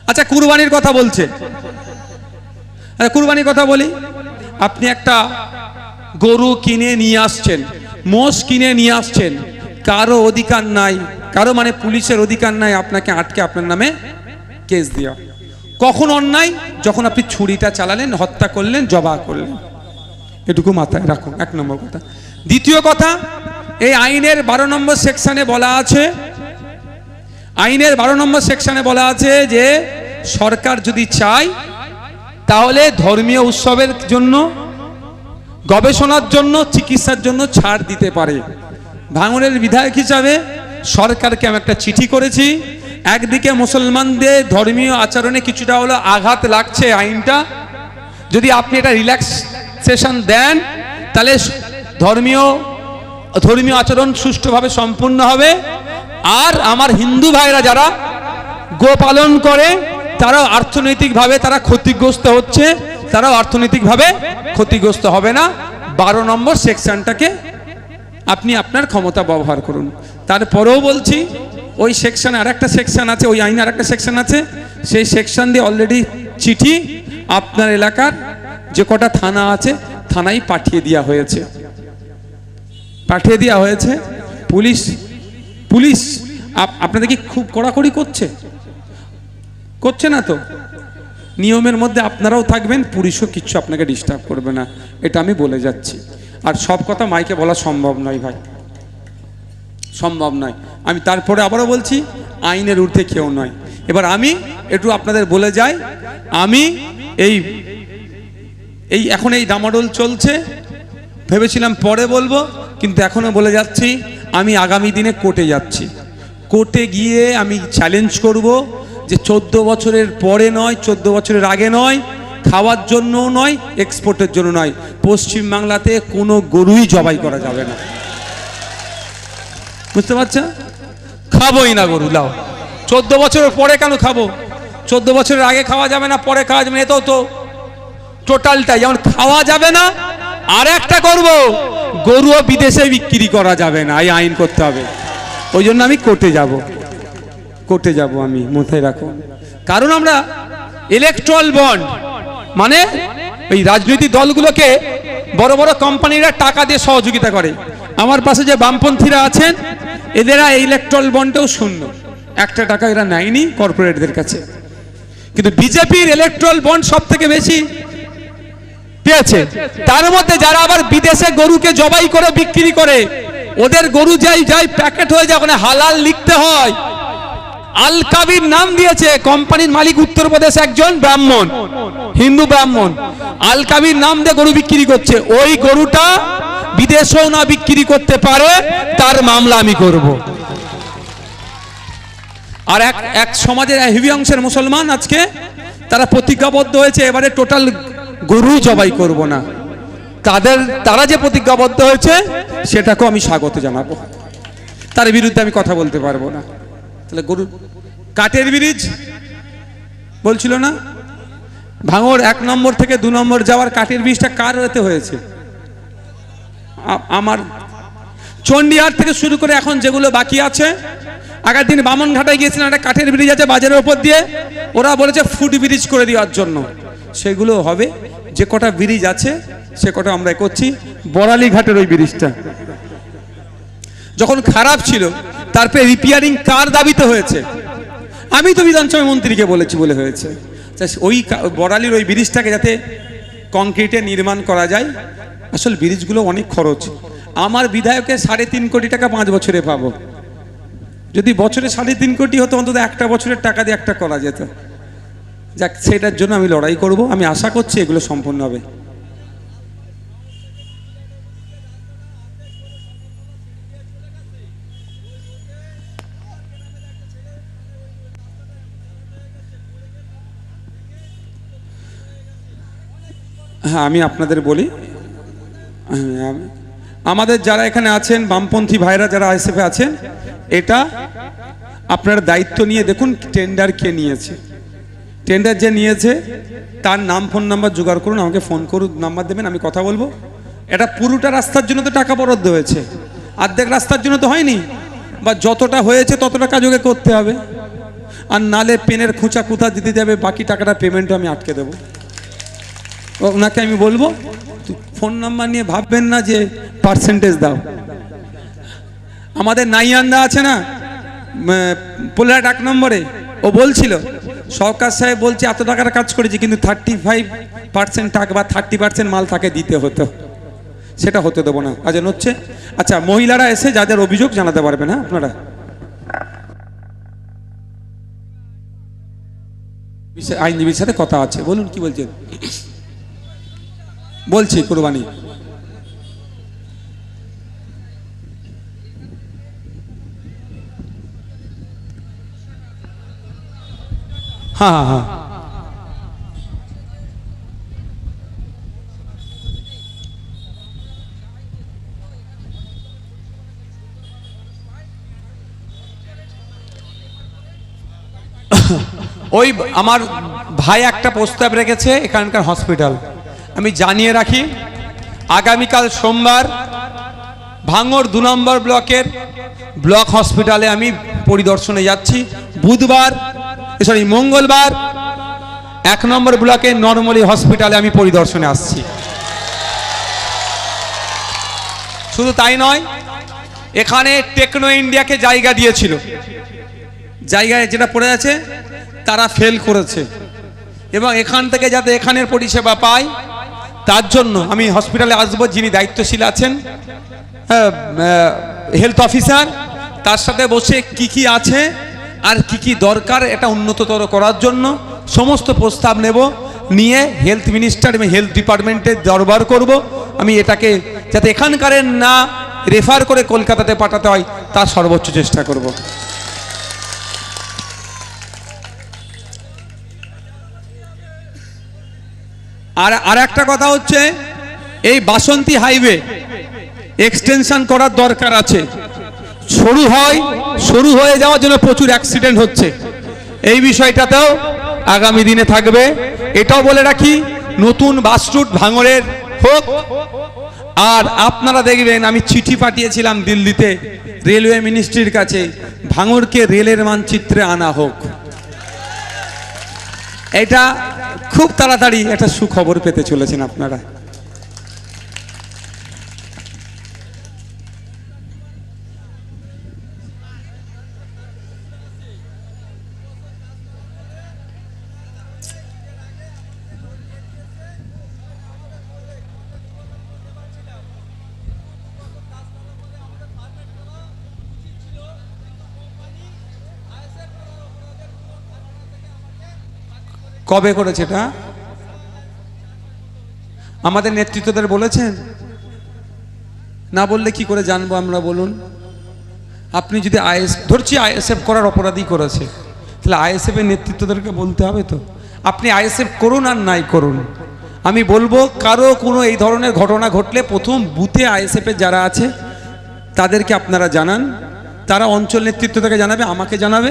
আচ্ছা, কুরবানির কথা বলছে। আচ্ছা, কুরবানির কথা বলি। আপনি একটা গরু কিনে নিয়ে আসছেন, মোষ কিনে নিয়ে আসছেন, কারো অধিকার নাই, কারো মানে পুলিশের অধিকার নাই আপনাকে আটকে আপনার নামে কেস দেওয়া। কখন অন্যায়? যখন আপনি ছুরিটা চালালেন, হত্যা করলেন, জবাই করলেন। এটুকু মাথায় রাখুন, এক নম্বর কথা। দ্বিতীয় কথা, এই আইনের 12 নম্বর সেকশনে বলা আছে, আইনের 12 নম্বর সেকশনে বলা আছে যে সরকার যদি চায় তাহলে ধর্মীয় উৎসবের জন্য, গবেষণার জন্য, চিকিৎসার জন্য ছাড় দিতে পারে। ভাঙড়ের বিধায়ক হিসাবে সরকারকে আমি একটা চিঠি করেছি। একদিকে মুসলমানদের ধর্মীয় আচরণে কিছুটা হলো আঘাত লাগছে আইনটা, যদি আপনি এটা রিল্যাক্সেশন দেন তাহলে ধর্মীয় আচরণ সুষ্ঠুভাবে সম্পূর্ণ হবে। আর আমার হিন্দু ভাইরা যারা গোপালন করে তারাও অর্থনৈতিকভাবে তারা ক্ষতিগ্রস্ত হচ্ছে, তারাও অর্থনৈতিকভাবে ক্ষতিগ্রস্ত হবে না। 12 নম্বর সেকশনটাকে আপনি আপনার ক্ষমতা ব্যবহার করুন। তারপরেও বলছি, ওই সেকশনে আর একটা সেকশন আছে, ওই আইনে আর একটা সেকশন আছে, সেই সেকশন দিয়ে অলরেডি চিঠি আপনার এলাকার যে কটা থানা আছে থানায় পাঠিয়ে দেওয়া হয়েছে। পুলিশ আপনাদের কি খুব কড়াকড়ি করছে না তো? নিয়মের মধ্যে আপনারাও থাকবেন, পুলিশও কিচ্ছু আপনাকে ডিস্টার্ব করবে না, এটা আমি বলে যাচ্ছি। আর সব কথা মাইকে বলা সম্ভব নয় ভাই, সম্ভব নয়। আমি তারপরে আবারও বলছি, আইনের ঊর্ধ্বে কেউ নয়। এবার আমি একটু আপনাদের বলে যাই, আমি এই এখন এই ডামাডোল চলছে, ভেবেছিলাম পরে বলবো, কিন্তু এখনো বলে যাচ্ছি, আমি আগামী দিনে কোর্টে যাচ্ছি। কোর্টে গিয়ে আমি চ্যালেঞ্জ করব যে 14 বছরের পরে নয়, 14 বছরের আগে নয়, খাওয়ার জন্য নয়, এক্সপোর্টের জন্য নয়, পশ্চিমবাংলাতে কোনো গরুই জবাই করা যাবে না। বুঝতে পারছেন? খাবোই না গরু। লাও 14 বছরের পরে কেন খাবো? 14 বছরের আগে খাওয়া যাবে না, পরে খাওয়া যাবে না, এতো তো টোটালটাই যেমন খাওয়া যাবে না। আর একটা করব, গরুও বিদেশে বিক্রি করা যাবে না, এই আইন করতে হবে। ওই জন্য আমি কোর্টে যাব, আমি মাথায় রাখুন। কারণ আমরা ইলেকট্রাল বন্ড মানে ওই রাজনৈতিক দলগুলোকে বড় বড় কোম্পানিরা টাকা দিয়ে সহযোগিতা করে। আমার পাশে যে বামপন্থীরা আছেন, এদেরা ইলেকট্রাল বন্ডেও শূন্য, একটা টাকা এরা নেয়নি কর্পোরেটদের কাছে। কিন্তু বিজেপির ইলেকট্রাল বন্ড সব থেকে বেশি পেয়েছে। তার মধ্যে যারা আবার বিদেশে গরুকে জবাই করে বিক্রি করে, ওদের গরু যাই প্যাকেট হয়ে যায়, ওখানে হালাল লিখতে হয়। আল কাবির নাম দিয়েছে, কোম্পানির মালিক উত্তরপ্রদেশ একজন ব্রাহ্মণ, হিন্দু ব্রাহ্মণ। আল কাবির নাম দিয়ে গরু বিক্রি করছে, ওই গরুটা বিদেশেও না বিক্রি করতে পারে, তার মামলা আমি করব। আর এক সমাজের হেভি অংশের মুসলমান আজকে তারা প্রতিজ্ঞাবদ্ধ হয়েছে, এবারে টোটাল গরু জবাই করব না। তারা যে প্রতিজ্ঞাবদ্ধ হয়েছে সেটাকেও আমি স্বাগত জানাবো, তার বিরুদ্ধে আমি কথা বলতে পারবো না। তাহলে গরু কাঠের ব্রিজ বলছিল না, ভাঙড় 1 নম্বর থেকে 2 নম্বর যাওয়ার কাঠের ব্রিজটা কার হতে হয়েছে? আমার চণ্ডীহাট থেকে শুরু করে এখন যেগুলো বাকি আছে, আগের দিন বামনঘাটায় গিয়েছিলাম, একটা কাঠের ব্রিজ আছে বাজারের ওপর দিয়ে, ওরা বলেছে ফুট ব্রিজ করে দেওয়ার জন্য। সেগুলো হবে, যে কটা ব্রিজ আছে সে কটা আমরা করছি। বড়ালি ঘাটের ওই ব্রিজটা যখন খারাপ ছিল, তারপরে রিপেয়ারিং কার দাবিতে হয়েছে? আমি তো বিধানসভা মন্ত্রীকে বলেছি বলে হয়েছে। ওই বড়ালির ওই ব্রিজটাকে যাতে কংক্রিটে নির্মাণ করা যায়। আসল ব্রিজগুলো অনেক খরচ। আমার বিধায়কে 3.5 কোটি টাকা 5 বছরে পাবো। যদি বছরে 3.5 কোটি হতো, অন্তত একটা বছরের টাকা দিয়ে একটা করা যেত। যাক, সেটার জন্য আমি লড়াই করব। আমি আশা করছি এগুলো সম্পূর্ণ হবে। হ্যাঁ, আমি আপনাদের বলি, আমাদের যারা এখানে আছেন বামপন্থী ভাইরা যারা আইএসএফে আছেন, এটা আপনারা দায়িত্ব নিয়ে দেখুন টেন্ডার কে নিয়েছে। টেন্ডার যে নিয়েছে তার নাম, ফোন নাম্বার জোগাড় করুন, আমাকে ফোন করুন, নাম্বার দেবেন, আমি কথা বলবো। এটা পুরোটা রাস্তার জন্য তো টাকা বরাদ্দ হয়েছে, অর্ধেক রাস্তার জন্য তো হয়নি, বা যতটা হয়েছে ততটা কাজ ওকে করতে হবে। আর নালে পেনের খুঁচা কোথা দিতে যাবে, বাকি টাকাটা পেমেন্টও আমি আটকে দেবো। ওনাকে আমি বলবো ফোন নাম্বার নিয়ে ভাববেন না যে পার্সেন্টেজ দাও। আমাদের নাইয়ান্দা আছে না পোলার 1 নম্বরে, ও বলছিল সরকার সাহেব বলছে এত টাকার কাজ করেছি, কিন্তু 35% টাকা বা 30% মাল তাকে দিতে হতো, সেটা হতে দেবো না। আজ হচ্ছে। আচ্ছা, মহিলারা এসে যাদের অভিযোগ জানাতে পারবেন। হ্যাঁ, আপনারা আইনজীবীর সাথে কথা আছে, বলুন কি বলছেন। বলছি কুরবানি, হ্যাঁ হ্যাঁ হ্যাঁ, ওই আমার ভাই একটা প্রস্তাব রেখেছে এখানকার হসপিটাল। আমি জানিয়ে রাখি, আগামীকাল সোমবার ভাঙড় 2 নম্বর ব্লকের ব্লক হসপিটালে আমি পরিদর্শনে যাচ্ছি। বুধবার মঙ্গলবার 1 নম্বর ব্লকের নরমালি হসপিটালে আমি পরিদর্শনে আসছি। শুধু তাই নয়, এখানে টেকনো ইন্ডিয়াকে জায়গা দিয়েছিল, জায়গায় যেটা পড়ে আছে তারা ফেল করেছে, এবং এখান থেকে যাতে এখানের পরিষেবা পায় তার জন্য আমি হসপিটালে আসবো। যিনি দায়িত্বশীল আছেন হেলথ অফিসার, তার সাথে বসে কি কি আছে আর কি কি দরকার এটা উন্নততর করার জন্য সমস্ত প্রস্তাব নেব, নিয়ে হেলথ মিনিস্টার এবং হেলথ ডিপার্টমেন্টে দরবার করব। আমি এটাকে যাতে এখানকারের না রেফার করে কলকাতাতে পাঠাতে হয় তার সর্বোচ্চ চেষ্টা করব। আর একটা কথা হচ্ছে, এই বাসন্তী হাইওয়ে এক্সটেনশন করার দরকার আছে। শুরু হয়ে যাওয়ার জন্য প্রচুর অ্যাক্সিডেন্ট হচ্ছে, এই বিষয়টাতেও আগামী দিনে থাকবে। এটাও বলে রাখি, নতুন বাস রুট ভাঙড়ের হোক। আর আপনারা দেখবেন, আমি চিঠি পাঠিয়েছিলাম দিল্লিতে রেলওয়ে মিনিস্ট্রির কাছে, ভাঙড়কে রেলের মানচিত্রে আনা হোক। এটা খুব তাড়াতাড়ি একটা সুখবর পেতে চলেছেন আপনারা। কবে করেছে এটা? আমাদের নেতৃত্বদের বলেছেন? না বললে কি করে জানবো আমরা, বলুন? আপনি যদি ধরছি আইএসএফ করার অপরাধী করেছে, তাহলে আইএসএফ এর নেতৃত্বদেরকে বলতে হবে তো। আপনি আইএসএফ করুন আর নাই করুন, আমি বলবো কারো কোনো এই ধরনের ঘটনা ঘটলে প্রথম বুথে আইএসএফ এর যারা আছে তাদেরকে আপনারা জানান, তারা অঞ্চল নেতৃত্ব থেকে জানাবে, আমাকে জানাবে,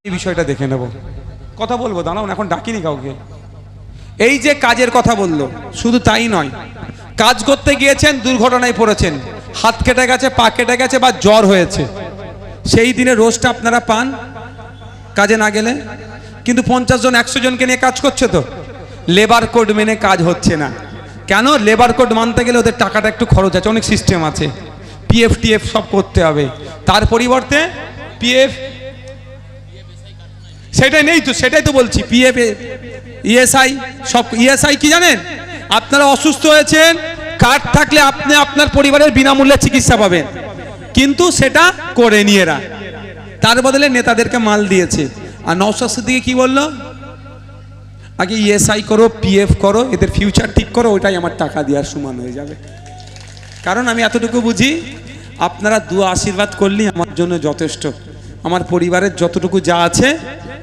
এই বিষয়টা দেখে নেব। কথা বলবো, দাঁড়াও, এখন ডাকিনি কাউকে। এই যে কাজের কথা বললো, শুধু তাই নয়, কাজ করতে গিয়েছেন, দুর্ঘটনায় পড়েছেন, হাত কেটে গেছে, পা কেটে গেছে বা জ্বর হয়েছে, সেই দিনে রোজটা আপনারা পান কাজে না গেলে। কিন্তু 50 জন 100 জনকে নিয়ে কাজ করছে, তো লেবার কোড মেনে কাজ হচ্ছে না কেন? লেবার কোড মানতে গেলে ওদের টাকাটা একটু খরচ আছে, অনেক সিস্টেম আছে, পিএফ টিএফ সব করতে হবে। তার পরিবর্তে পিএফ সেটাই নেই তো, সেটাই তো বলছি, পিএফ ইএসআই সব। ইএসআই কি জানেন? আপনারা অসুস্থ হয়েছেন, কার্ড থাকলে আপনি আপনার পরিবারের বিনামূল্যে চিকিৎসা পাবেন, কিন্তু সেটা করেনি এরা, তার বদলে নেতাদেরকে মাল দিয়েছে। আর নওশাদ সিদ্দিকী কি বললো? আগে ইএসআই করো, পিএফ করো, এদের ফিউচার ঠিক করো, ওইটাই আমার টাকা দেওয়ার সমান হয়ে যাবে। কারণ আমি এতটুকু বুঝি, আপনারা দুয়া আশীর্বাদ করলেই আমার জন্য যথেষ্ট। আমার পরিবারের যতটুকু যা আছে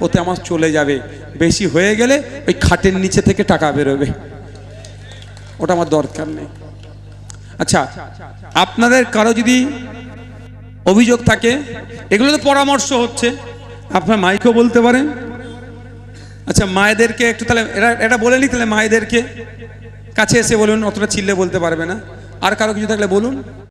ওতে আমার চলে যাবে, বেশি হয়ে গেলে ওই খাটের নিচে থেকে টাকা বেরোবে, ওটা আমার দরকার নেই। আচ্ছা, আপনাদের কারো যদি অভিযোগ থাকে, এগুলো তো পরামর্শ হচ্ছে, আপনার মাইকেও বলতে পারেন। আচ্ছা, মায়েদেরকে একটু তাহলে এটা বলে নি, তাহলে মায়েদেরকে কাছে এসে বলুন, অতটা চিল্লে বলতে পারবে না। আর কারো কিছু থাকলে বলুন।